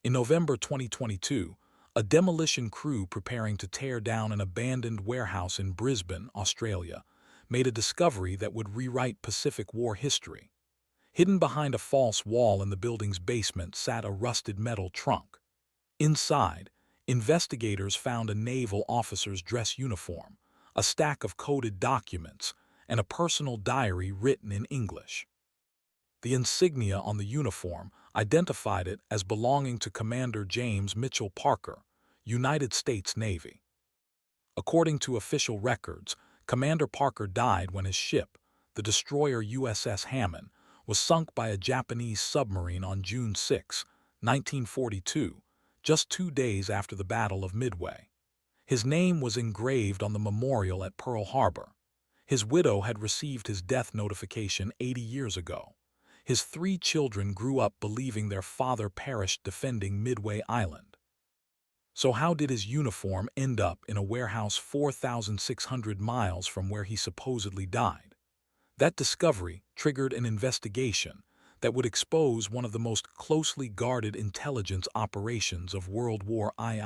In November 2022, a demolition crew preparing to tear down an abandoned warehouse in Brisbane, Australia, made a discovery that would rewrite Pacific War history. Hidden behind a false wall in the building's basement sat a rusted metal trunk. Inside, investigators found a naval officer's dress uniform, a stack of coded documents, and a personal diary written in English. The insignia on the uniform identified it as belonging to Commander James Mitchell Parker, United States Navy. According to official records, Commander Parker died when his ship, the destroyer USS Hammond, was sunk by a Japanese submarine on June 6, 1942, just 2 days after the Battle of Midway. His name was engraved on the memorial at Pearl Harbor. His widow had received his death notification 80 years ago. His 3 children grew up believing their father perished defending Midway Island. So how did his uniform end up in a warehouse 4,600 miles from where he supposedly died? That discovery triggered an investigation that would expose one of the most closely guarded intelligence operations of World War II.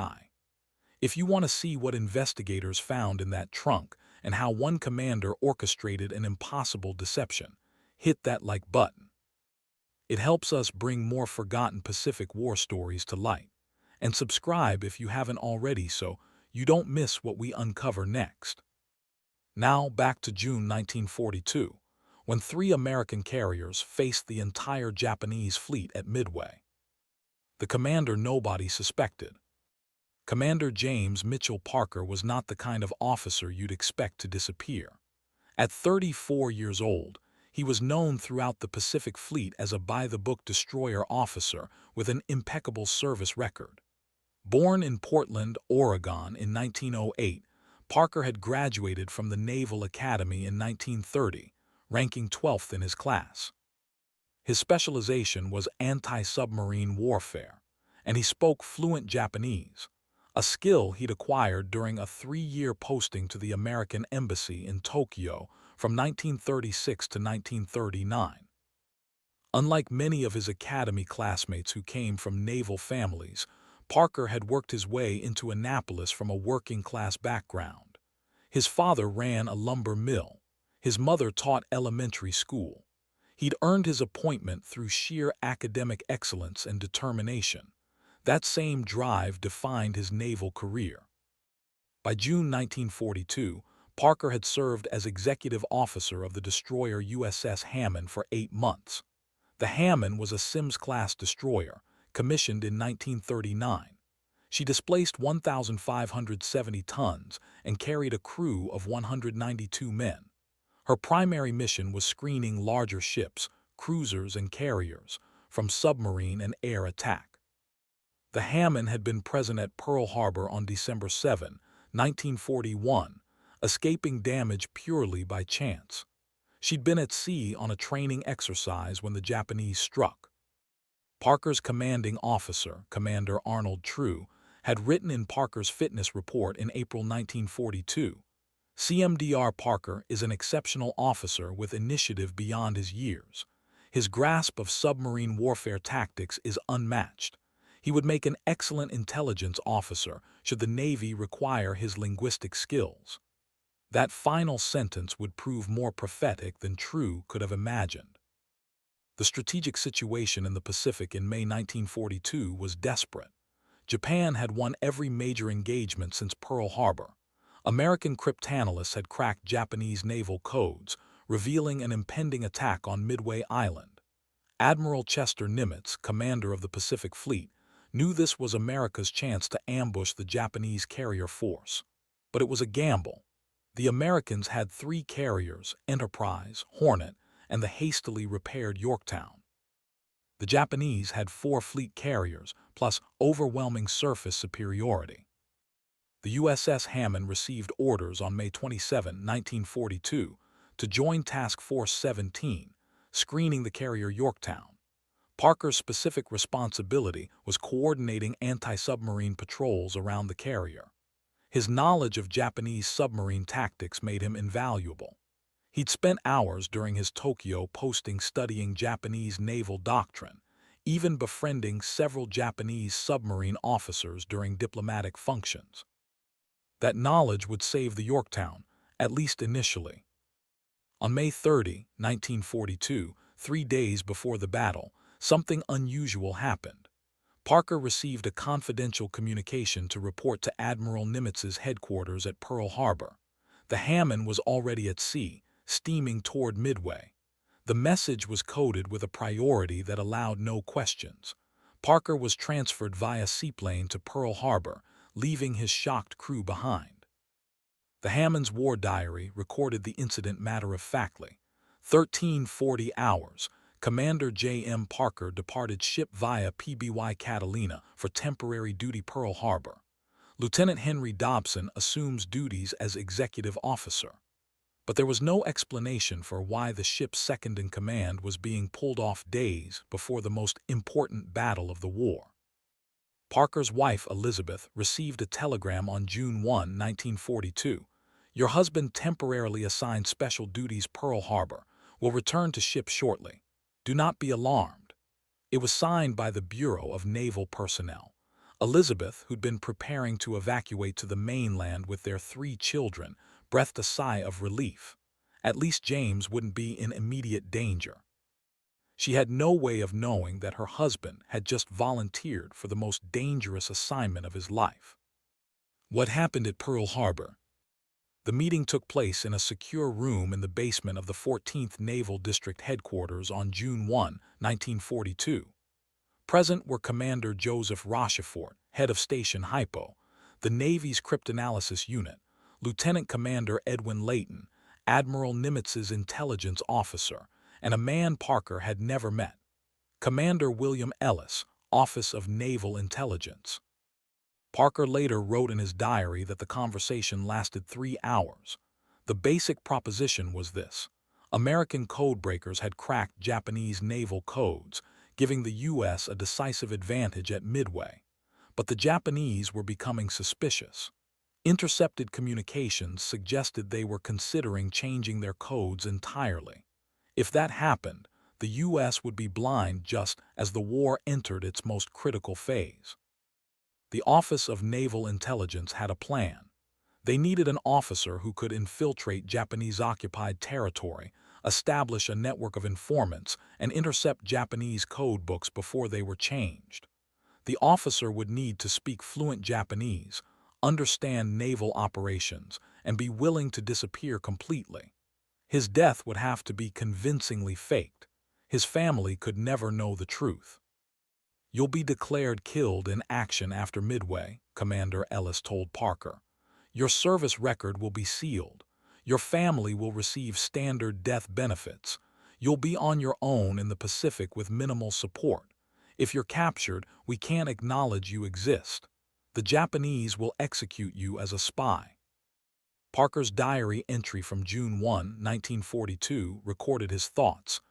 If you want to see what investigators found in that trunk and how one commander orchestrated an impossible deception, hit that like button. It helps us bring more forgotten Pacific War stories to light. And subscribe if you haven't already so you don't miss what we uncover next. Now back to June 1942, when 3 American carriers faced the entire Japanese fleet at Midway. The commander nobody suspected. Commander James Mitchell Parker was not the kind of officer you'd expect to disappear. At 34 years old, he was known throughout the Pacific Fleet as a by-the-book destroyer officer with an impeccable service record. Born in Portland, Oregon in 1908, Parker had graduated from the Naval Academy in 1930, ranking 12th in his class. His specialization was anti-submarine warfare, and he spoke fluent Japanese, a skill he'd acquired during a 3-year posting to the American Embassy in Tokyo from 1936 to 1939. Unlike many of his academy classmates who came from naval families, Parker had worked his way into Annapolis from a working-class background. His father ran a lumber mill. His mother taught elementary school. He'd earned his appointment through sheer academic excellence and determination. That same drive defined his naval career. By June 1942, Parker had served as executive officer of the destroyer USS Hammond for 8 months. The Hammond was a Sims-class destroyer, commissioned in 1939. She displaced 1,570 tons and carried a crew of 192 men. Her primary mission was screening larger ships, cruisers and carriers, from submarine and air attack. The Hammond had been present at Pearl Harbor on December 7, 1941, escaping damage purely by chance. She'd been at sea on a training exercise when the Japanese struck. Parker's commanding officer, Commander Arnold True, had written in Parker's fitness report in April 1942, "CMDR Parker is an exceptional officer with initiative beyond his years. His grasp of submarine warfare tactics is unmatched. He would make an excellent intelligence officer should the Navy require his linguistic skills." That final sentence would prove more prophetic than True could have imagined. The strategic situation in the Pacific in May 1942 was desperate. Japan had won every major engagement since Pearl Harbor. American cryptanalysts had cracked Japanese naval codes, revealing an impending attack on Midway Island. Admiral Chester Nimitz, commander of the Pacific Fleet, knew this was America's chance to ambush the Japanese carrier force. But it was a gamble. The Americans had 3 carriers, Enterprise, Hornet, and the hastily repaired Yorktown. The Japanese had 4 fleet carriers, plus overwhelming surface superiority. The USS Hammond received orders on May 27, 1942, to join Task Force 17, screening the carrier Yorktown. Parker's specific responsibility was coordinating anti-submarine patrols around the carrier. His knowledge of Japanese submarine tactics made him invaluable. He'd spent hours during his Tokyo posting studying Japanese naval doctrine, even befriending several Japanese submarine officers during diplomatic functions. That knowledge would save the Yorktown, at least initially. On May 30, 1942, 3 days before the battle, something unusual happened. Parker received a confidential communication to report to Admiral Nimitz's headquarters at Pearl Harbor. The Hammond was already at sea, steaming toward Midway. The message was coded with a priority that allowed no questions. Parker was transferred via seaplane to Pearl Harbor, leaving his shocked crew behind. The Hammond's war diary recorded the incident matter-of-factly. 13:40 hours, Commander J.M. Parker departed ship via PBY Catalina for temporary duty Pearl Harbor. Lieutenant Henry Dobson assumes duties as executive officer. But there was no explanation for why the ship's second-in-command was being pulled off days before the most important battle of the war. Parker's wife, Elizabeth, received a telegram on June 1, 1942. Your husband, temporarily assigned special duties Pearl Harbor, will return to ship shortly. Do not be alarmed. It was signed by the Bureau of Naval Personnel. Elizabeth, who'd been preparing to evacuate to the mainland with their 3 children, breathed a sigh of relief. At least James wouldn't be in immediate danger. She had no way of knowing that her husband had just volunteered for the most dangerous assignment of his life. What happened at Pearl Harbor? The meeting took place in a secure room in the basement of the 14th Naval District Headquarters on June 1, 1942. Present were Commander Joseph Rochefort, head of Station Hypo, the Navy's cryptanalysis unit, Lieutenant Commander Edwin Layton, Admiral Nimitz's intelligence officer, and a man Parker had never met, Commander William Ellis, Office of Naval Intelligence. Parker later wrote in his diary that the conversation lasted 3 hours. The basic proposition was this: American codebreakers had cracked Japanese naval codes, giving the U.S. a decisive advantage at Midway. But the Japanese were becoming suspicious. Intercepted communications suggested they were considering changing their codes entirely. If that happened, the U.S. would be blind just as the war entered its most critical phase. The Office of Naval Intelligence had a plan. They needed an officer who could infiltrate Japanese-occupied territory, establish a network of informants, and intercept Japanese code books before they were changed. The officer would need to speak fluent Japanese, understand naval operations, and be willing to disappear completely. His death would have to be convincingly faked. His family could never know the truth. You'll be declared killed in action after Midway, Commander Ellis told Parker. Your service record will be sealed. Your family will receive standard death benefits. You'll be on your own in the Pacific with minimal support. If you're captured, we can't acknowledge you exist. The Japanese will execute you as a spy. Parker's diary entry from June 1, 1942, recorded his thoughts.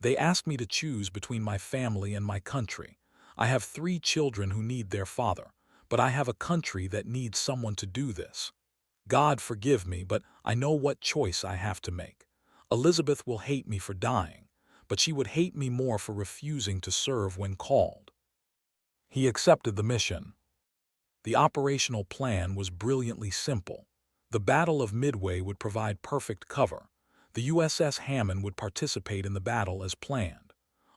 They asked me to choose between my family and my country. I have 3 children who need their father, but I have a country that needs someone to do this. God forgive me, but I know what choice I have to make. Elizabeth will hate me for dying, but she would hate me more for refusing to serve when called. He accepted the mission. The operational plan was brilliantly simple. The Battle of Midway would provide perfect cover. The USS Hammond would participate in the battle as planned.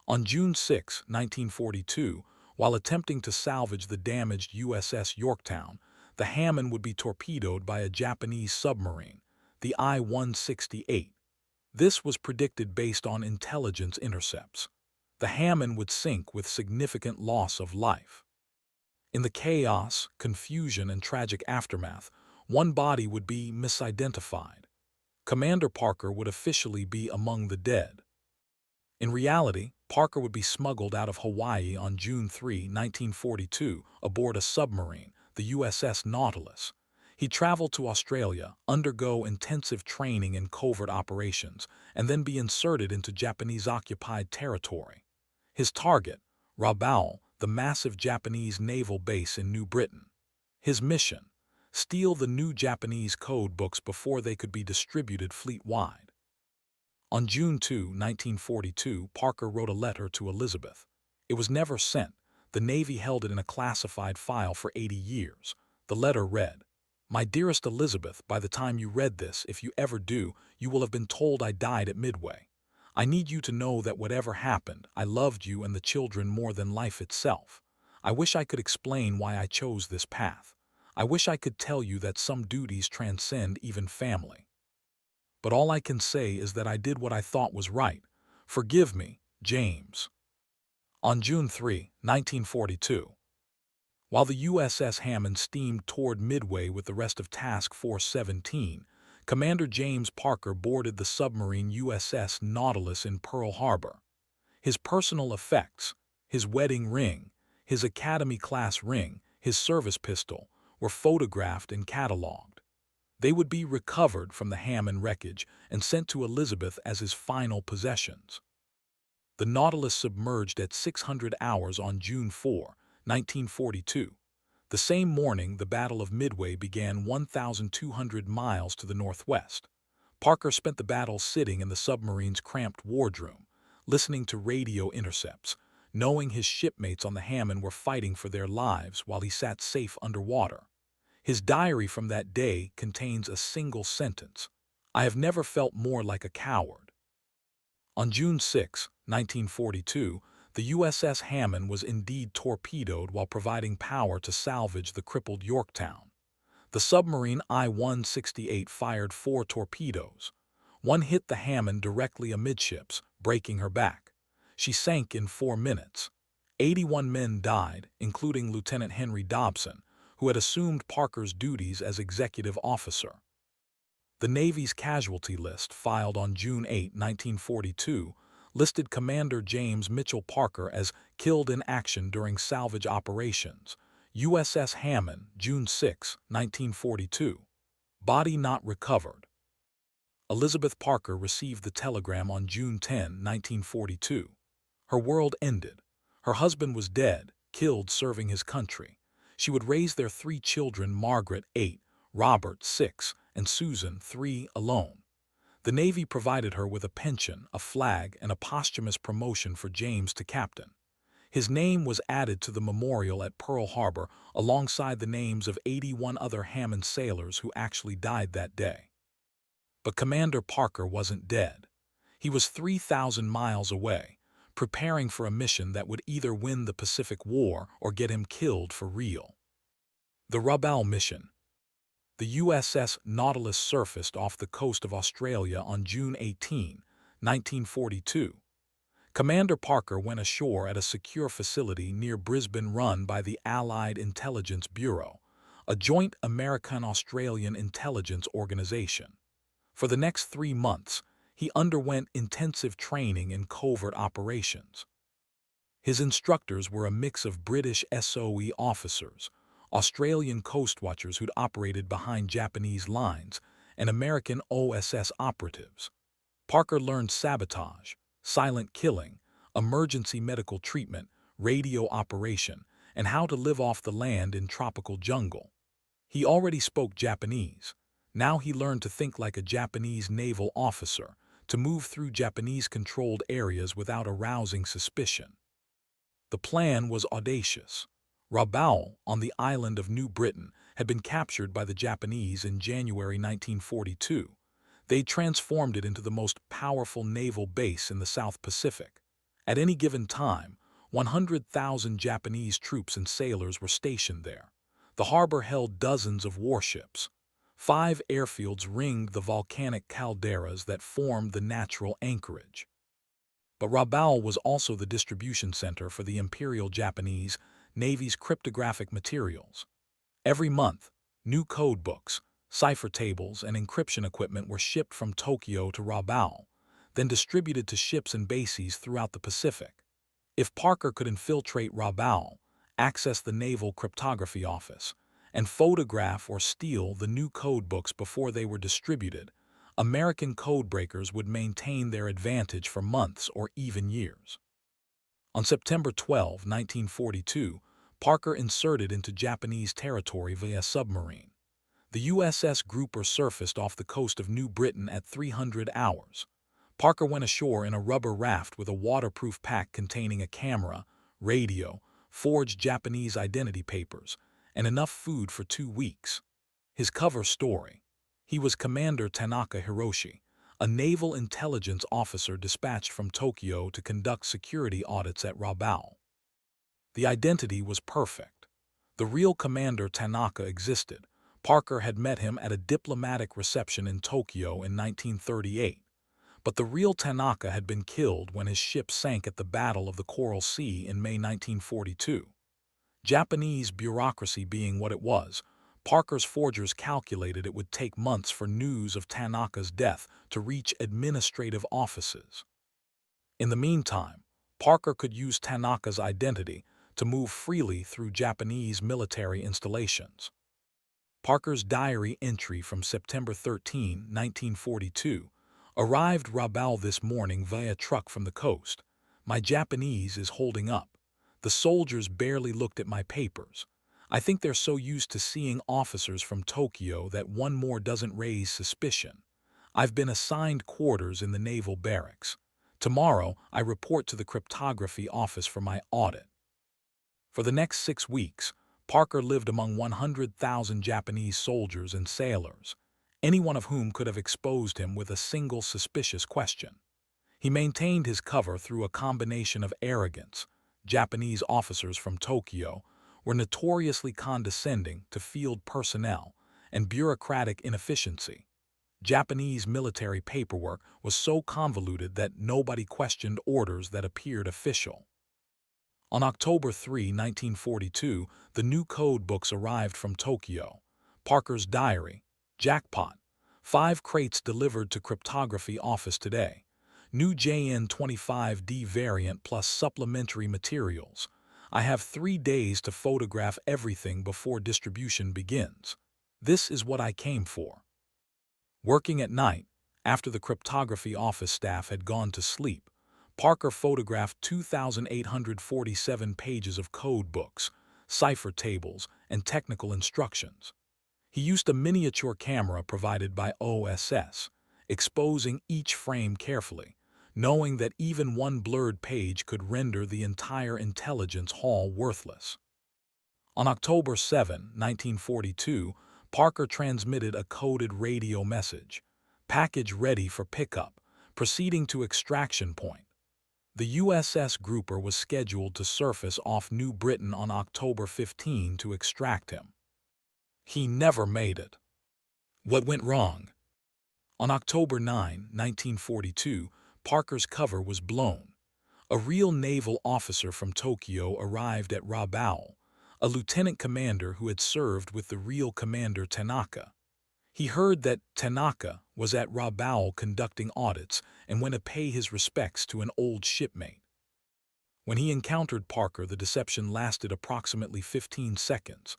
On June 6, 1942, while attempting to salvage the damaged USS Yorktown, the Hammond would be torpedoed by a Japanese submarine, the I-168. This was predicted based on intelligence intercepts. The Hammond would sink with significant loss of life. In the chaos, confusion, and tragic aftermath, one body would be misidentified. Commander Parker would officially be among the dead. In reality, Parker would be smuggled out of Hawaii on June 3, 1942, aboard a submarine, the USS Nautilus. He'd travel to Australia, undergo intensive training in covert operations, and then be inserted into Japanese-occupied territory. His target, Rabaul, the massive Japanese naval base in New Britain. His mission: steal the new Japanese code books before they could be distributed fleet-wide. On June 2, 1942, Parker wrote a letter to Elizabeth. It was never sent. The Navy held it in a classified file for 80 years. The letter read, "My dearest Elizabeth, by the time you read this, if you ever do, you will have been told I died at Midway. I need you to know that whatever happened, I loved you and the children more than life itself. I wish I could explain why I chose this path. I wish I could tell you that some duties transcend even family. But all I can say is that I did what I thought was right. Forgive me, James." On June 3, 1942, while the USS Hammond steamed toward Midway with the rest of Task Force 17, Commander James Parker boarded the submarine USS Nautilus in Pearl Harbor. His personal effects, his wedding ring, his Academy-class ring, his service pistol, were photographed and catalogued. They would be recovered from the Hammond wreckage and sent to Elizabeth as his final possessions. The Nautilus submerged at 600 hours on June 4, 1942. The same morning, the Battle of Midway began 1,200 miles to the northwest. Parker spent the battle sitting in the submarine's cramped wardroom, listening to radio intercepts, knowing his shipmates on the Hammond were fighting for their lives while he sat safe underwater. His diary from that day contains a single sentence: "I have never felt more like a coward." On June 6, 1942, the USS Hammond was indeed torpedoed while providing power to salvage the crippled Yorktown. The submarine I-168 fired 4 torpedoes. One hit the Hammond directly amidships, breaking her back. She sank in 4 minutes. 81 men died, including Lieutenant Henry Dobson, who had assumed Parker's duties as executive officer. The Navy's casualty list, filed on June 8, 1942, listed Commander James Mitchell Parker as killed in action during salvage operations. USS Hammond, June 6, 1942. Body not recovered. Elizabeth Parker received the telegram on June 10, 1942. Her world ended. Her husband was dead, killed serving his country. She would raise their 3 children, Margaret, 8, Robert, 6, and Susan, 3, alone. The Navy provided her with a pension, a flag, and a posthumous promotion for James to captain. His name was added to the memorial at Pearl Harbor alongside the names of 81 other Hammond sailors who actually died that day. But Commander Parker wasn't dead. He was 3,000 miles away, preparing for a mission that would either win the Pacific War or get him killed for real. The Rabaul mission. The USS Nautilus surfaced off the coast of Australia on June 18, 1942. Commander Parker went ashore at a secure facility near Brisbane run by the Allied Intelligence Bureau, a joint American-Australian intelligence organization. For the next 3 months, he underwent intensive training in covert operations. His instructors were a mix of British SOE officers, Australian coastwatchers who'd operated behind Japanese lines, and American OSS operatives. Parker learned sabotage, silent killing, emergency medical treatment, radio operation, and how to live off the land in tropical jungle. He already spoke Japanese. Now he learned to think like a Japanese naval officer, to move through Japanese-controlled areas without arousing suspicion. The plan was audacious. Rabaul, on the island of New Britain, had been captured by the Japanese in January 1942. They transformed it into the most powerful naval base in the South Pacific. At any given time, 100,000 Japanese troops and sailors were stationed there. The harbor held dozens of warships. 5 airfields ringed the volcanic calderas that formed the natural anchorage. But Rabaul was also the distribution center for the Imperial Japanese Navy's cryptographic materials. Every month, new code books, cipher tables, and encryption equipment were shipped from Tokyo to Rabaul, then distributed to ships and bases throughout the Pacific. If Parker could infiltrate Rabaul, access the Naval Cryptography Office, and photograph or steal the new code books before they were distributed, American codebreakers would maintain their advantage for months or even years. On September 12, 1942, Parker inserted into Japanese territory via submarine. The USS Grouper surfaced off the coast of New Britain at 300 hours. Parker went ashore in a rubber raft with a waterproof pack containing a camera, radio, forged Japanese identity papers, and enough food for 2 weeks. His cover story. He was Commander Tanaka Hiroshi, a naval intelligence officer dispatched from Tokyo to conduct security audits at Rabaul. The identity was perfect. The real Commander Tanaka existed. Parker had met him at a diplomatic reception in Tokyo in 1938. But the real Tanaka had been killed when his ship sank at the Battle of the Coral Sea in May 1942. Japanese bureaucracy being what it was, Parker's forgers calculated it would take months for news of Tanaka's death to reach administrative offices. In the meantime, Parker could use Tanaka's identity to move freely through Japanese military installations. Parker's diary entry from September 13, 1942, arrived Rabaul this morning via truck from the coast. My Japanese is holding up. The soldiers barely looked at my papers. I think they're so used to seeing officers from Tokyo that one more doesn't raise suspicion. I've been assigned quarters in the naval barracks. Tomorrow, I report to the cryptography office for my audit. For the next 6 weeks, Parker lived among 100,000 Japanese soldiers and sailors, any one of whom could have exposed him with a single suspicious question. He maintained his cover through a combination of arrogance. Japanese officers from Tokyo were notoriously condescending to field personnel and bureaucratic inefficiency. Japanese military paperwork was so convoluted that nobody questioned orders that appeared official. On October 3, 1942, the new code books arrived from Tokyo. Parker's diary. Jackpot. 5 crates delivered to cryptography office today. New JN25D variant plus supplementary materials. I have 3 days to photograph everything before distribution begins. This is what I came for. Working at night, after the cryptography office staff had gone to sleep, Parker photographed 2,847 pages of code books, cipher tables, and technical instructions. He used a miniature camera provided by OSS, exposing each frame carefully, knowing that even one blurred page could render the entire intelligence haul worthless. On October 7, 1942, Parker transmitted a coded radio message, package ready for pickup, proceeding to extraction point. The USS Grouper was scheduled to surface off New Britain on October 15 to extract him. He never made it. What went wrong? On October 9, 1942, Parker's cover was blown. A real naval officer from Tokyo arrived at Rabaul, a lieutenant commander who had served with the real Commander Tanaka. He heard that Tanaka was at Rabaul conducting audits and went to pay his respects to an old shipmate. When he encountered Parker, the deception lasted approximately 15 seconds.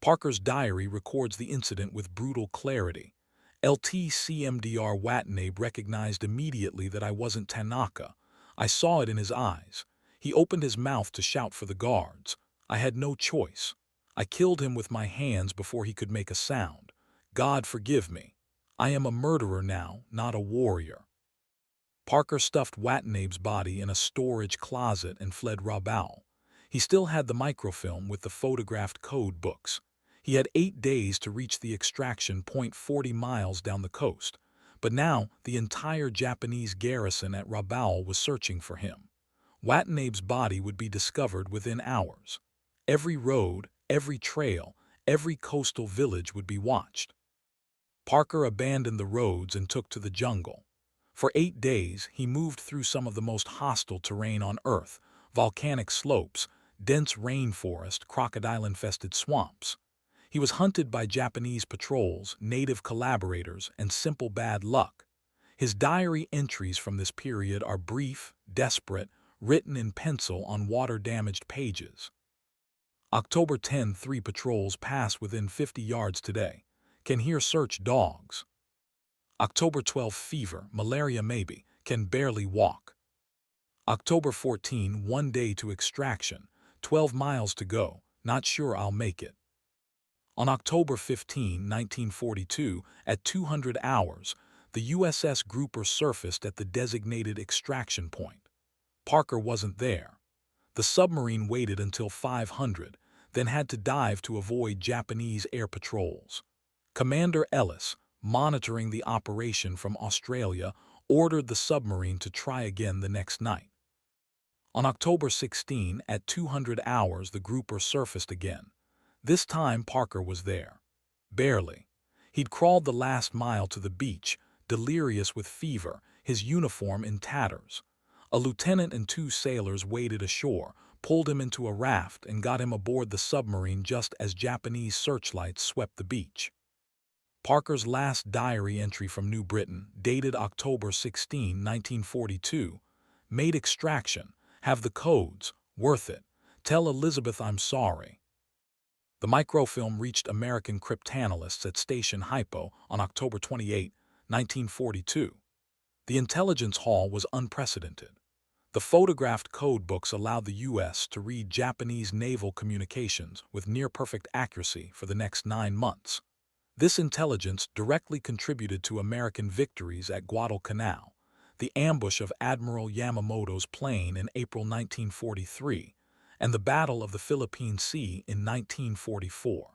Parker's diary records the incident with brutal clarity. LTCMDR Watanabe recognized immediately that I wasn't Tanaka. I saw it in his eyes. He opened his mouth to shout for the guards. I had no choice. I killed him with my hands before he could make a sound. God forgive me. I am a murderer now, not a warrior. Parker stuffed Watanabe's body in a storage closet and fled Rabaul. He still had the microfilm with the photographed code books. He had 8 days to reach the extraction point 40 miles down the coast, but now the entire Japanese garrison at Rabaul was searching for him. Watanabe's body would be discovered within hours. Every road, every trail, every coastal village would be watched. Parker abandoned the roads and took to the jungle. For 8 days, he moved through some of the most hostile terrain on Earth: volcanic slopes, dense rainforest, crocodile-infested swamps. He was hunted by Japanese patrols, native collaborators, and simple bad luck. His diary entries from this period are brief, desperate, written in pencil on water-damaged pages. October 10, 3 patrols pass within 50 yards today. Can hear search dogs. October 12, fever, malaria maybe, can barely walk. October 14, 1 day to extraction, 12 miles to go, not sure I'll make it. On October 15, 1942, at 200 hours, the USS Grouper surfaced at the designated extraction point. Parker wasn't there. The submarine waited until 500, then had to dive to avoid Japanese air patrols. Commander Ellis, monitoring the operation from Australia, ordered the submarine to try again the next night. On October 16, at 200 hours, the grouper surfaced again. This time Parker was there. Barely. He'd crawled the last mile to the beach, delirious with fever, his uniform in tatters. A lieutenant and 2 sailors waded ashore, pulled him into a raft, and got him aboard the submarine just as Japanese searchlights swept the beach. Parker's last diary entry from New Britain, dated October 16, 1942, made extraction, have the codes, worth it, tell Elizabeth I'm sorry. The microfilm reached American cryptanalysts at Station Hypo on October 28, 1942. The intelligence haul was unprecedented. The photographed code books allowed the U.S. to read Japanese naval communications with near-perfect accuracy for the next 9 months. This intelligence directly contributed to American victories at Guadalcanal, the ambush of Admiral Yamamoto's plane in April 1943, and the Battle of the Philippine Sea in 1944.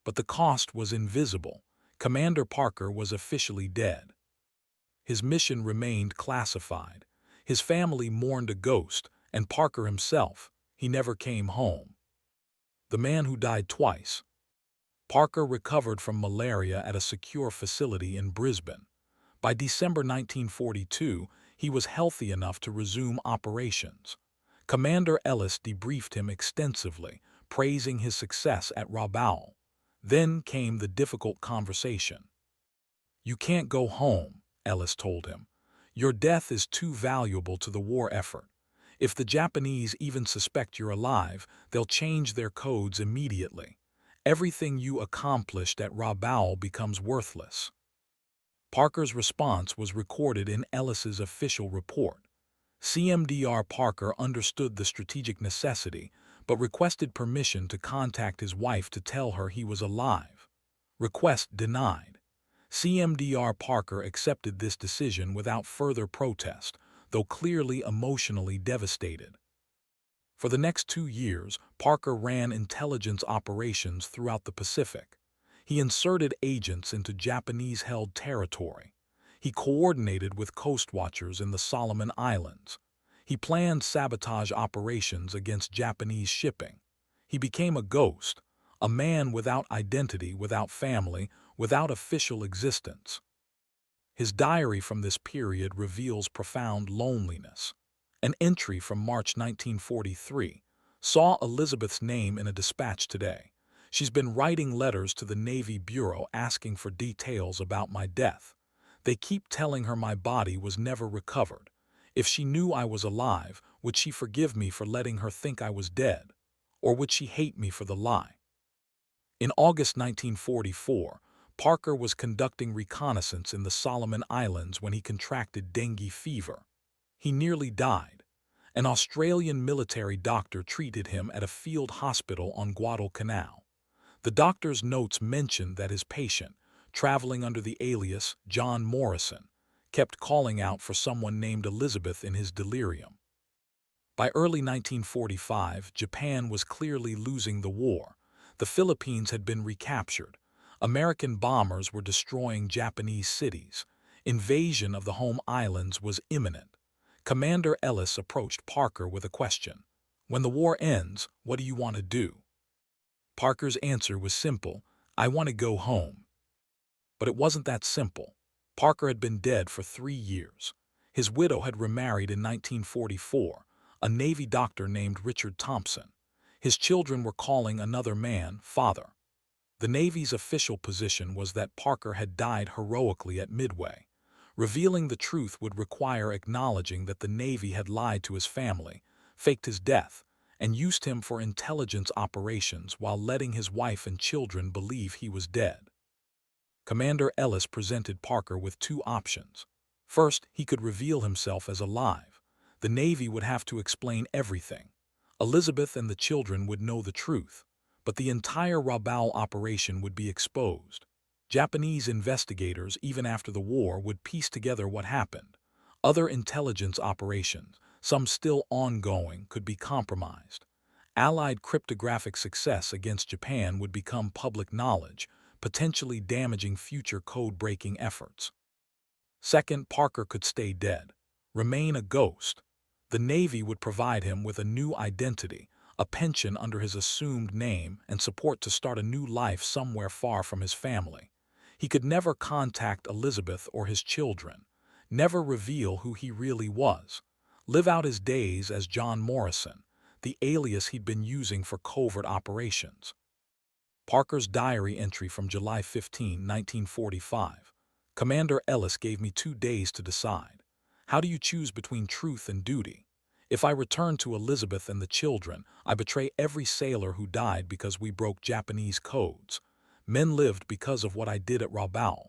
But the cost was invisible. Commander Parker was officially dead. His mission remained classified. His family mourned a ghost, and Parker himself, he never came home. The man who died twice. Parker recovered from malaria at a secure facility in Brisbane. By December 1942, he was healthy enough to resume operations. Commander Ellis debriefed him extensively, praising his success at Rabaul. Then came the difficult conversation. "You can't go home," Ellis told him. "Your death is too valuable to the war effort. If the Japanese even suspect you're alive, they'll change their codes immediately. Everything you accomplished at Rabaul becomes worthless." Parker's response was recorded in Ellis's official report. CMDR Parker understood the strategic necessity, but requested permission to contact his wife to tell her he was alive. Request denied. CMDR Parker accepted this decision without further protest, though clearly emotionally devastated. For the next 2 years, Parker ran intelligence operations throughout the Pacific. He inserted agents into Japanese-held territory. He coordinated with coastwatchers in the Solomon Islands. He planned sabotage operations against Japanese shipping. He became a ghost, a man without identity, without family, without official existence. His diary from this period reveals profound loneliness. An entry from March 1943 saw Elizabeth's name in a dispatch today. "She's been writing letters to the Navy Bureau asking for details about my death. They keep telling her my body was never recovered. If she knew I was alive, would she forgive me for letting her think I was dead? Or would she hate me for the lie?" In August 1944, Parker was conducting reconnaissance in the Solomon Islands when he contracted dengue fever. He nearly died. An Australian military doctor treated him at a field hospital on Guadalcanal. The doctor's notes mentioned that his patient, traveling under the alias John Morrison, kept calling out for someone named Elizabeth in his delirium. By early 1945, Japan was clearly losing the war. The Philippines had been recaptured. American bombers were destroying Japanese cities. Invasion of the home islands was imminent. Commander Ellis approached Parker with a question. "When the war ends, what do you want to do?" Parker's answer was simple: "I want to go home." But it wasn't that simple. Parker had been dead for 3 years. His widow had remarried in 1944, a Navy doctor named Richard Thompson. His children were calling another man father. The Navy's official position was that Parker had died heroically at Midway. Revealing the truth would require acknowledging that the Navy had lied to his family, faked his death, and used him for intelligence operations while letting his wife and children believe he was dead. Commander Ellis presented Parker with 2 options. First, he could reveal himself as alive. The Navy would have to explain everything. Elizabeth and the children would know the truth, but the entire Rabaul operation would be exposed. Japanese investigators, even after the war, would piece together what happened. Other intelligence operations, some still ongoing, could be compromised. Allied cryptographic success against Japan would become public knowledge, potentially damaging future code-breaking efforts. Second, Parker could stay dead, remain a ghost. The Navy would provide him with a new identity, a pension under his assumed name, and support to start a new life somewhere far from his family. He could never contact Elizabeth or his children, never reveal who he really was, live out his days as John Morrison, the alias he'd been using for covert operations. Parker's diary entry from July 15, 1945. Commander Ellis gave me 2 days to decide. How do you choose between truth and duty? If I return to Elizabeth and the children, I betray every sailor who died because we broke Japanese codes. Men lived because of what I did at Rabaul.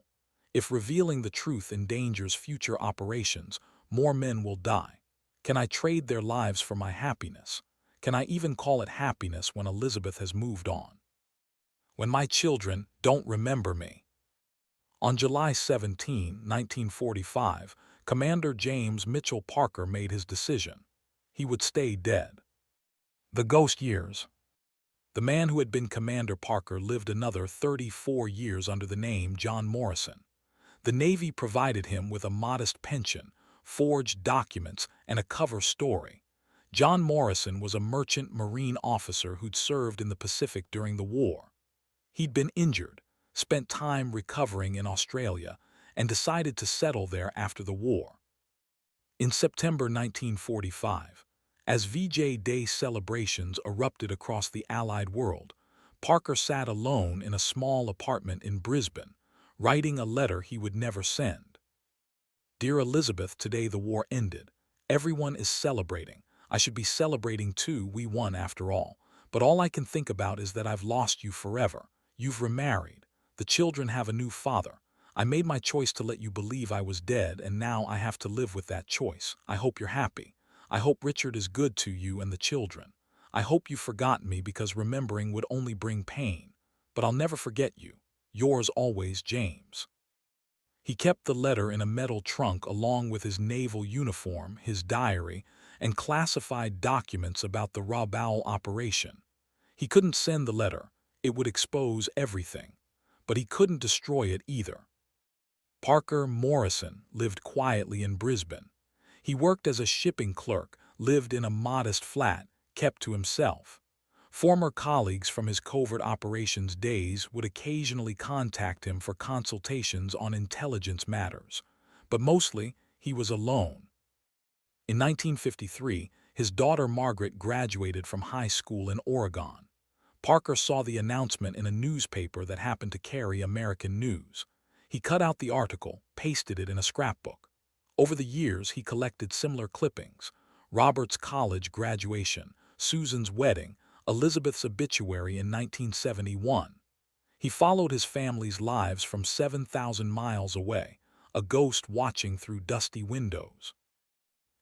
If revealing the truth endangers future operations, more men will die. Can I trade their lives for my happiness? Can I even call it happiness when Elizabeth has moved on? When my children don't remember me. On July 17, 1945, Commander James Mitchell Parker made his decision. He would stay dead. The ghost years. The man who had been Commander Parker lived another 34 years under the name John Morrison. The Navy provided him with a modest pension, forged documents, and a cover story. John Morrison was a merchant marine officer who'd served in the Pacific during the war. He'd been injured, spent time recovering in Australia, and decided to settle there after the war. In September 1945, as VJ Day celebrations erupted across the Allied world, Parker sat alone in a small apartment in Brisbane, writing a letter he would never send. Dear Elizabeth, today the war ended. Everyone is celebrating. I should be celebrating too, we won after all. But all I can think about is that I've lost you forever. You've remarried. The children have a new father. I made my choice to let you believe I was dead, and now I have to live with that choice. I hope you're happy. I hope Richard is good to you and the children. I hope you've forgotten me because remembering would only bring pain. But I'll never forget you. Yours always, James. He kept the letter in a metal trunk along with his naval uniform, his diary, and classified documents about the Rabaul operation. He couldn't send the letter. It would expose everything. But he couldn't destroy it either. Parker Morrison lived quietly in Brisbane. He worked as a shipping clerk, lived in a modest flat, kept to himself. Former colleagues from his covert operations days would occasionally contact him for consultations on intelligence matters, but mostly he was alone. In 1953, his daughter Margaret graduated from high school in Oregon. Parker saw the announcement in a newspaper that happened to carry American news. He cut out the article, pasted it in a scrapbook. Over the years, he collected similar clippings: Robert's college graduation, Susan's wedding, Elizabeth's obituary in 1971. He followed his family's lives from 7,000 miles away, a ghost watching through dusty windows.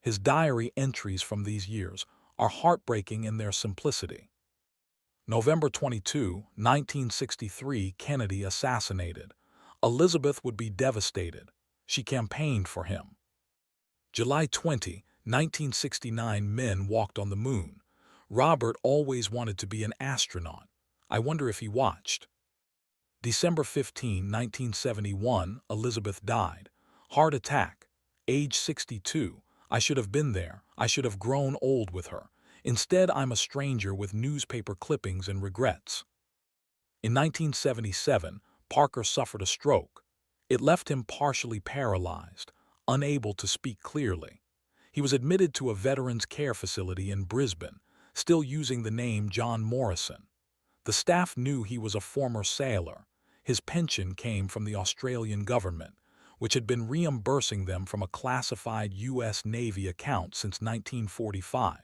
His diary entries from these years are heartbreaking in their simplicity. November 22, 1963, Kennedy assassinated. Elizabeth would be devastated. She campaigned for him. July 20, 1969, men walked on the moon. Robert always wanted to be an astronaut. I wonder if he watched. December 15, 1971, Elizabeth died. Heart attack. Age 62. I should have been there. I should have grown old with her. Instead, I'm a stranger with newspaper clippings and regrets. In 1977, Parker suffered a stroke. It left him partially paralyzed, unable to speak clearly. He was admitted to a veterans care facility in Brisbane, still using the name John Morrison. The staff knew he was a former sailor. His pension came from the Australian government, which had been reimbursing them from a classified U.S. Navy account since 1945.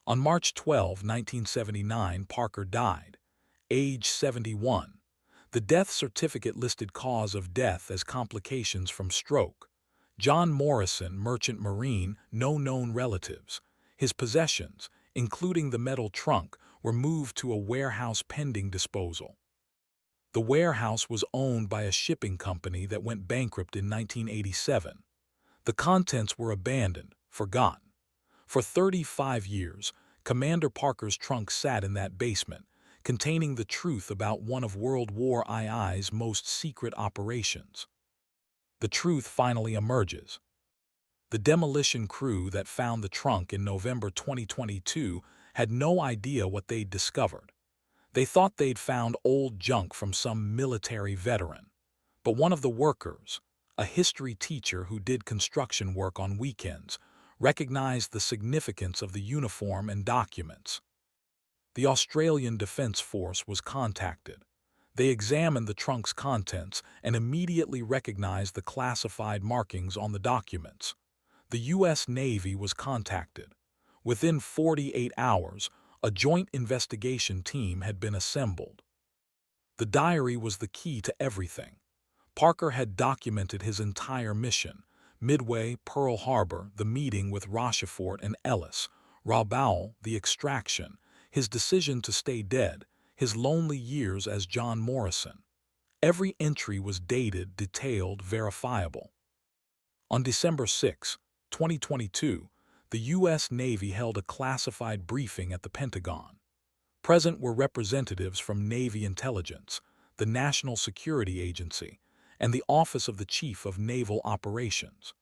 On March 12, 1979, Parker died, age 71. The death certificate listed cause of death as complications from stroke. John Morrison, merchant marine, no known relatives. His possessions, including the metal trunk, were moved to a warehouse pending disposal. The warehouse was owned by a shipping company that went bankrupt in 1987. The contents were abandoned, forgotten. For 35 years, Commander Parker's trunk sat in that basement, containing the truth about one of World War II's most secret operations. The truth finally emerges. The demolition crew that found the trunk in November 2022 had no idea what they'd discovered. They thought they'd found old junk from some military veteran. But one of the workers, a history teacher who did construction work on weekends, recognized the significance of the uniform and documents. The Australian Defence Force was contacted. They examined the trunk's contents and immediately recognized the classified markings on the documents. The U.S. Navy was contacted. Within 48 hours, a joint investigation team had been assembled. The diary was the key to everything. Parker had documented his entire mission: Midway, Pearl Harbor, the meeting with Rochefort and Ellis, Rabaul, the extraction, his decision to stay dead, his lonely years as John Morrison. Every entry was dated, detailed, verifiable. On December 6, 2022, the U.S. Navy held a classified briefing at the Pentagon. Present were representatives from Navy Intelligence, the National Security Agency, and the Office of the Chief of Naval Operations.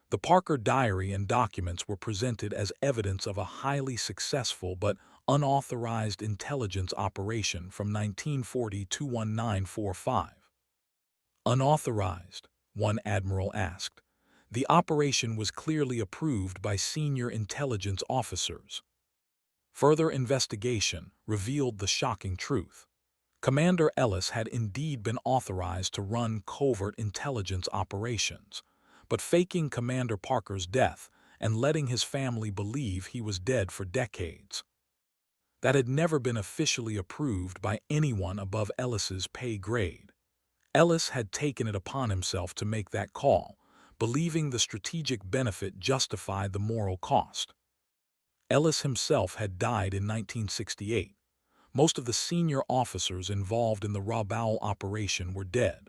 The Parker diary and documents were presented as evidence of a highly successful but unauthorized intelligence operation from 1940 to 1945. Unauthorized, one admiral asked. The operation was clearly approved by senior intelligence officers. Further investigation revealed the shocking truth. Commander Ellis had indeed been authorized to run covert intelligence operations, but faking Commander Parker's death and letting his family believe he was dead for decades. That had never been officially approved by anyone above Ellis's pay grade. Ellis had taken it upon himself to make that call, believing the strategic benefit justified the moral cost. Ellis himself had died in 1968. Most of the senior officers involved in the Rabaul operation were dead.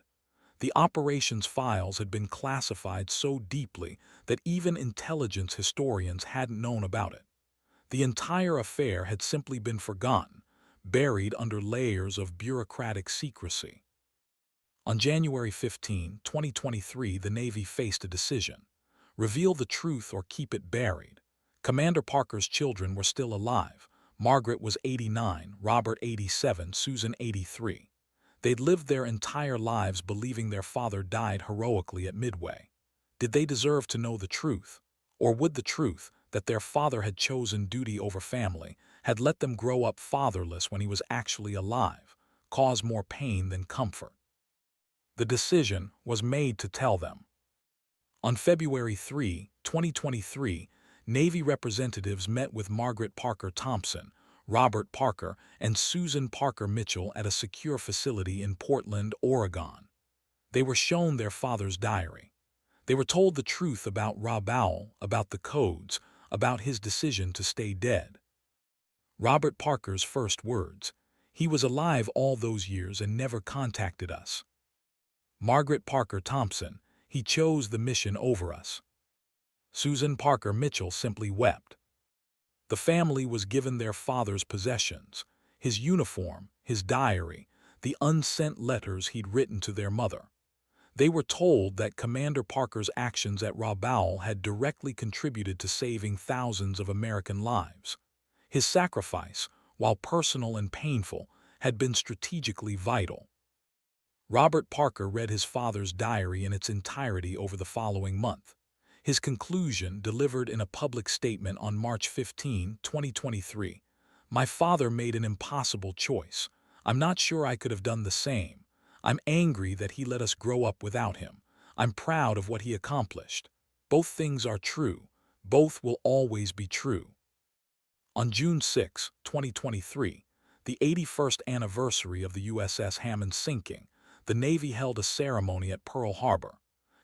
The operation's files had been classified so deeply that even intelligence historians hadn't known about it. The entire affair had simply been forgotten, buried under layers of bureaucratic secrecy. On January 15, 2023, the Navy faced a decision: reveal the truth or keep it buried. Commander Parker's children were still alive. Margaret was 89, Robert 87, Susan 83. They'd lived their entire lives believing their father died heroically at Midway. Did they deserve to know the truth? Or would the truth, that their father had chosen duty over family, had let them grow up fatherless when he was actually alive, cause more pain than comfort? The decision was made to tell them. On February 3, 2023, Navy representatives met with Margaret Parker Thompson, Robert Parker, and Susan Parker Mitchell at a secure facility in Portland, Oregon. They were shown their father's diary. They were told the truth about Rabaul, about the codes, about his decision to stay dead. Robert Parker's first words: "He was alive all those years and never contacted us." Margaret Parker Thompson: "He chose the mission over us." Susan Parker Mitchell simply wept. The family was given their father's possessions: his uniform, his diary, the unsent letters he'd written to their mother. They were told that Commander Parker's actions at Rabaul had directly contributed to saving thousands of American lives. His sacrifice, while personal and painful, had been strategically vital. Robert Parker read his father's diary in its entirety over the following month. His conclusion, delivered in a public statement on March 15, 2023. "My father made an impossible choice. I'm not sure I could have done the same. I'm angry that he let us grow up without him. I'm proud of what he accomplished. Both things are true. Both will always be true." On June 6, 2023, the 81st anniversary of the USS Hammond's sinking, the Navy held a ceremony at Pearl Harbor.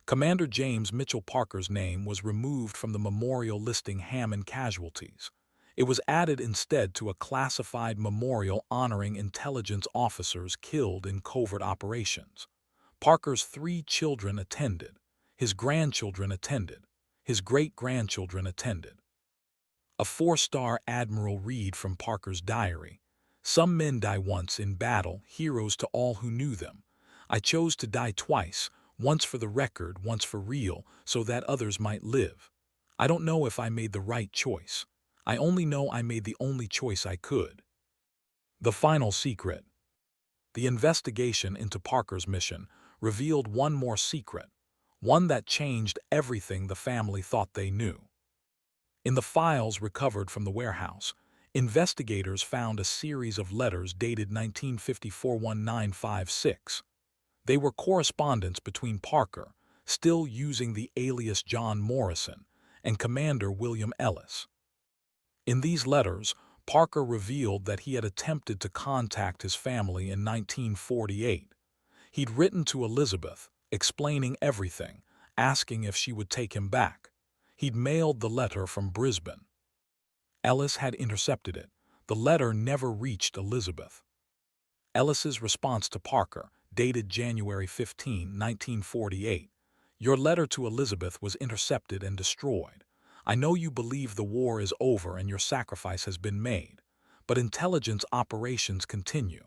Commander James Mitchell Parker's name was removed from the memorial listing Hammond casualties. It was added instead to a classified memorial honoring intelligence officers killed in covert operations. Parker's 3 children attended. His grandchildren attended. His great-grandchildren attended. A 4-star Admiral read from Parker's diary. Some men die once in battle, heroes to all who knew them. I chose to die twice, once for the record, once for real, so that others might live. I don't know if I made the right choice. I only know I made the only choice I could. The final secret. The investigation into Parker's mission revealed one more secret, one that changed everything the family thought they knew. In the files recovered from the warehouse, investigators found a series of letters dated 1954-1956. They were correspondence between Parker, still using the alias John Morrison, and Commander William Ellis. In these letters, Parker revealed that he had attempted to contact his family in 1948. He'd written to Elizabeth, explaining everything, asking if she would take him back. He'd mailed the letter from Brisbane. Ellis had intercepted it. The letter never reached Elizabeth. Ellis's response to Parker, dated January 15, 1948. Your letter to Elizabeth was intercepted and destroyed. I know you believe the war is over and your sacrifice has been made, but intelligence operations continue.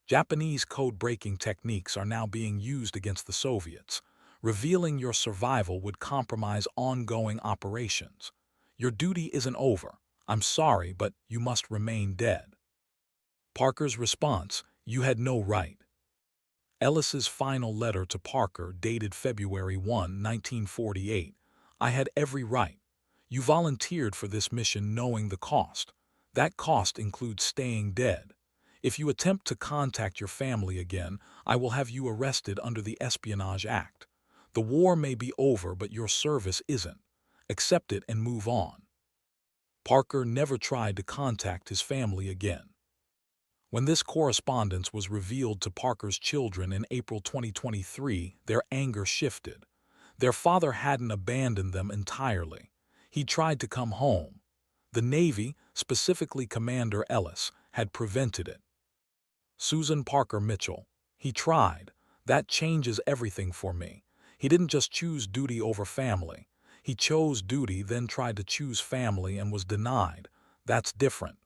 Japanese code-breaking techniques are now being used against the Soviets. Revealing your survival would compromise ongoing operations. Your duty isn't over. I'm sorry, but you must remain dead. Parker's response, you had no right. Ellis's final letter to Parker, dated February 1, 1948. I had every right. You volunteered for this mission knowing the cost. That cost includes staying dead. If you attempt to contact your family again, I will have you arrested under the Espionage Act. The war may be over, but your service isn't. Accept it and move on. Parker never tried to contact his family again. When this correspondence was revealed to Parker's children in April 2023, their anger shifted. Their father hadn't abandoned them entirely. He tried to come home. The Navy, specifically Commander Ellis, had prevented it. Susan Parker Mitchell. He tried. That changes everything for me. He didn't just choose duty over family. He chose duty, then tried to choose family and was denied. That's different.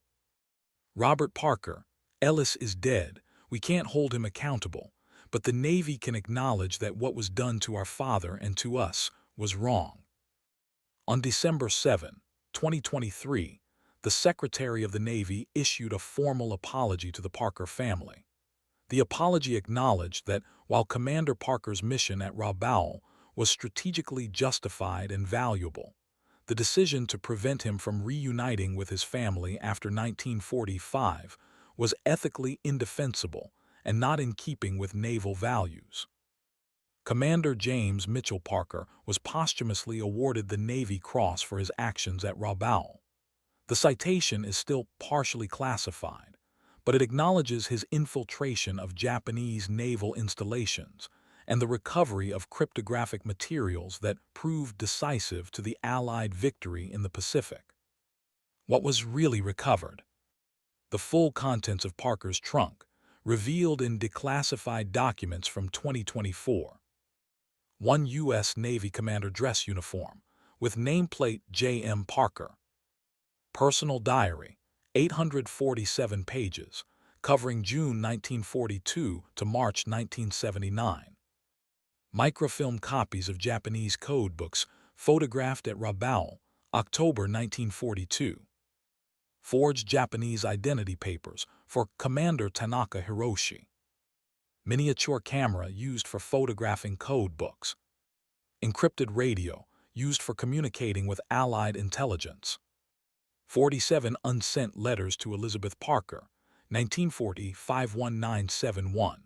Robert Parker. Ellis is dead. We can't hold him accountable. But the Navy can acknowledge that what was done to our father and to us was wrong. On December 7, 2023, the Secretary of the Navy issued a formal apology to the Parker family. The apology acknowledged that while Commander Parker's mission at Rabaul was strategically justified and valuable, the decision to prevent him from reuniting with his family after 1945 was ethically indefensible and not in keeping with naval values. Commander James Mitchell Parker was posthumously awarded the Navy Cross for his actions at Rabaul. The citation is still partially classified, but it acknowledges his infiltration of Japanese naval installations and the recovery of cryptographic materials that proved decisive to the Allied victory in the Pacific. What was really recovered? The full contents of Parker's trunk, revealed in declassified documents from 2024. One U.S. Navy commander dress uniform, with nameplate J.M. Parker. Personal diary, 847 pages, covering June 1942 to March 1979. Microfilm copies of Japanese code books photographed at Rabaul, October 1942. Forged Japanese identity papers for Commander Tanaka Hiroshi. Miniature camera used for photographing code books. Encrypted radio used for communicating with Allied intelligence. 47 unsent letters to Elizabeth Parker, 1940-51971.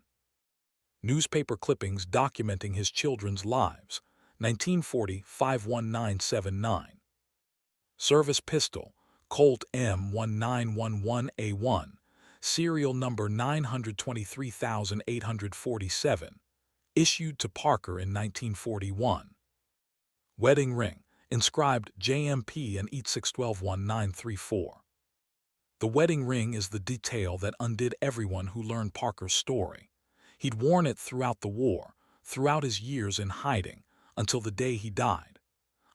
Newspaper clippings documenting his children's lives, 1940-51979. Service pistol, Colt M1911A1, serial number 923847, issued to Parker in 1941. Wedding ring, inscribed JMP and EAT 6121934. The wedding ring is the detail that undid everyone who learned Parker's story. He'd worn it throughout the war, throughout his years in hiding, until the day he died.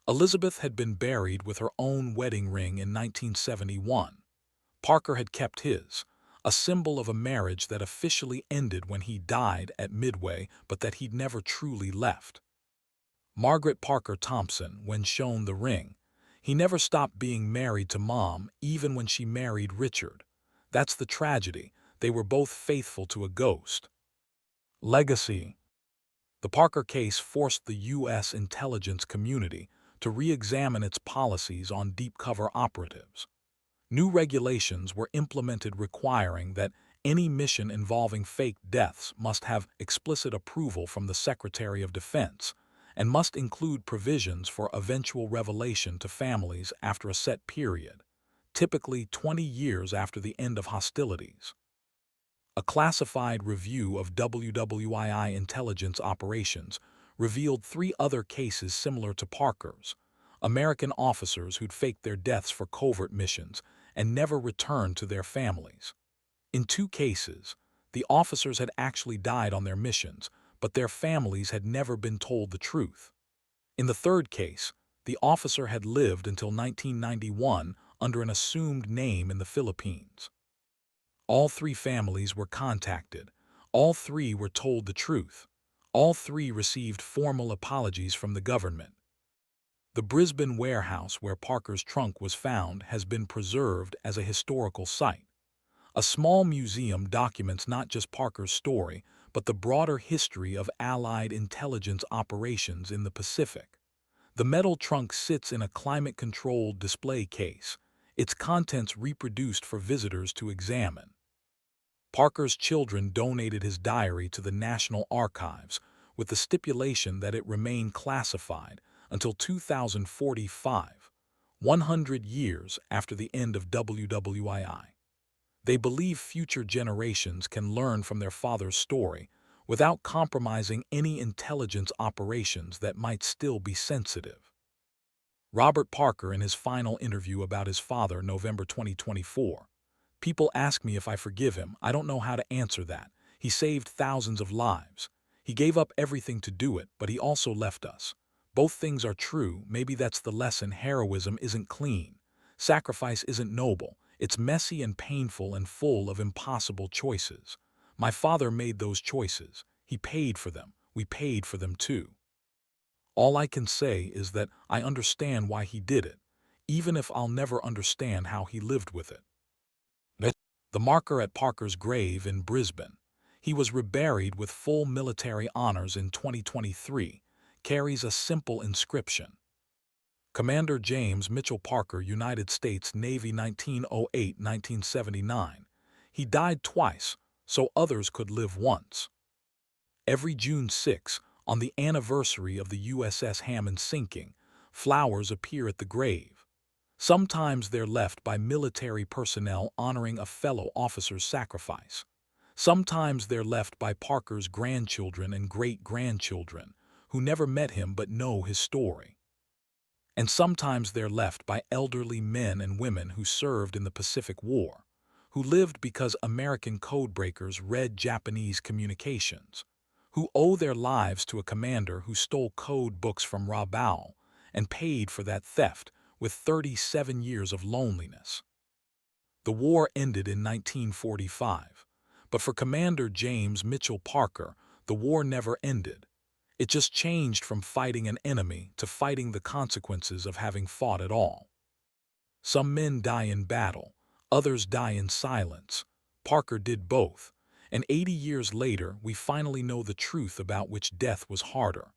Elizabeth had been buried with her own wedding ring in 1971. Parker had kept his, a symbol of a marriage that officially ended when he died at Midway, but that he'd never truly left. Margaret Parker Thompson, when shown the ring, he never stopped being married to Mom, even when she married Richard. That's the tragedy. They were both faithful to a ghost. Legacy. The Parker case forced the U.S. intelligence community to re-examine its policies on deep-cover operatives. New regulations were implemented requiring that any mission involving fake deaths must have explicit approval from the Secretary of Defense and must include provisions for eventual revelation to families after a set period, typically 20 years after the end of hostilities. A classified review of WWII intelligence operations revealed 3 other cases similar to Parker's: American officers who'd faked their deaths for covert missions and never returned to their families. In 2 cases, the officers had actually died on their missions, but their families had never been told the truth. In the 3rd case, the officer had lived until 1991 under an assumed name in the Philippines. All 3 families were contacted. All 3 were told the truth. All 3 received formal apologies from the government. The Brisbane warehouse where Parker's trunk was found has been preserved as a historical site. A small museum documents not just Parker's story, but the broader history of Allied intelligence operations in the Pacific. The metal trunk sits in a climate-controlled display case, its contents reproduced for visitors to examine. Parker's children donated his diary to the National Archives with the stipulation that it remain classified until 2045, 100 years after the end of WWII. They believe future generations can learn from their father's story without compromising any intelligence operations that might still be sensitive. Robert Parker, in his final interview about his father, November 2024. People ask me if I forgive him. I don't know how to answer that. He saved thousands of lives. He gave up everything to do it, but he also left us. Both things are true. Maybe that's the lesson. Heroism isn't clean. Sacrifice isn't noble. It's messy and painful and full of impossible choices. My father made those choices. He paid for them. We paid for them too. All I can say is that I understand why he did it, even if I'll never understand how he lived with it. The marker at Parker's grave in Brisbane, he was reburied with full military honors in 2023, carries a simple inscription. Commander James Mitchell Parker, United States Navy, 1908-1979. He died twice, so others could live once. Every June 6, on the anniversary of the USS Hammond sinking, flowers appear at the grave. Sometimes they're left by military personnel honoring a fellow officer's sacrifice. Sometimes they're left by Parker's grandchildren and great-grandchildren, who never met him but know his story. And sometimes they're left by elderly men and women who served in the Pacific War, who lived because American codebreakers read Japanese communications, who owe their lives to a commander who stole code books from Rabaul and paid for that theft with 37 years of loneliness. The war ended in 1945, but for Commander James Mitchell Parker, the war never ended. It just changed from fighting an enemy to fighting the consequences of having fought at all. Some men die in battle, others die in silence. Parker did both, and 80 years later we finally know the truth about which death was harder,